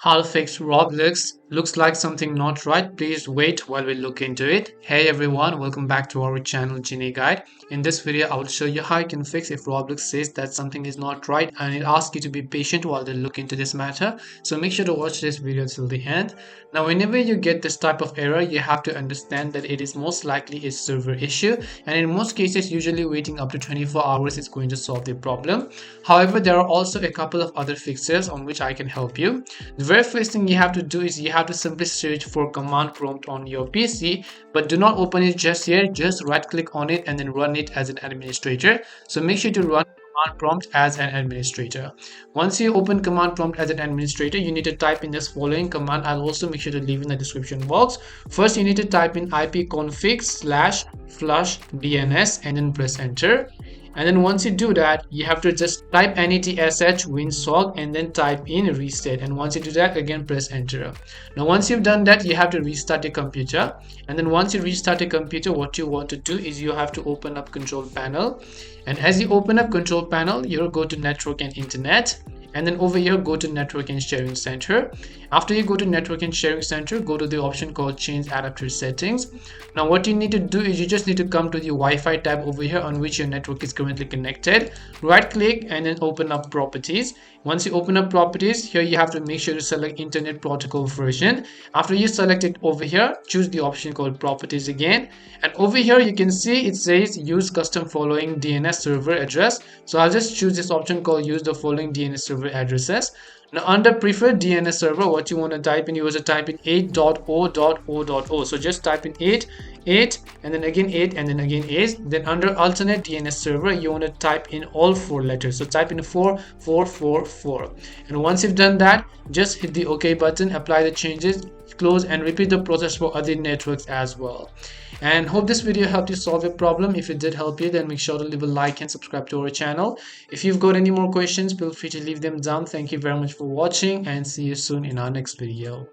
How to fix Roblox looks like something not right. Please wait while we look into it. Hey everyone, welcome back to our channel Genie Guide. In this video, I will show you how you can fix if Roblox says that something is not right, and it asks you to be patient while they look into this matter. So make sure to watch this video till the end. Now, whenever you get this type of error, you have to understand that it is most likely a server issue, and in most cases, usually waiting up to 24 hours is going to solve the problem. However, there are also a couple of other fixes on which I can help you. The very first thing you have to do is you have to simply search for command prompt on your PC, but do not open it just yet. Just right click on it and then run it as an administrator. So make sure to run command prompt as an administrator. Once you open command prompt as an administrator, you need to type in this following command. I'll also make sure to leave in the description box. First, you need to type in ipconfig / flushdns and then press enter. And then once you do that, you have to just type netsh winsock and then type in reset. And once you do that, again press enter. Now once you've done that, you have to restart your computer. And then once you restart your computer, what you want to do is you have to open up control panel. And as you open up control panel, you'll go to network and internet. And then over here, go to network and sharing center. After you go to network and sharing center, go to the option called change adapter settings. Now what you need to do is you just need to come to the Wi-Fi tab over here on which your network is currently connected. Right click and then open up properties. Once you open up properties, here you have to make sure to select internet protocol version. After you select it over here, choose the option called properties again. And over here you can see it says use custom following DNS server address. So I'll just choose this option called use the following DNS server addresses. Now under preferred DNS server, what you want to type in, you want to type in 8.0.0.0. So just type in 8 and then again 8 and then again 8. Then under alternate DNS server, you want to type in all 4 letters. So type in 4444. And once you've done that, just hit the OK button, apply the changes, close, and repeat the process for other networks as well. And hope this video helped you solve your problem. If it did help you, then make sure to leave a like and subscribe to our channel. If you've got any more questions, feel free to leave them down. Thank you very much for watching and see you soon in our next video.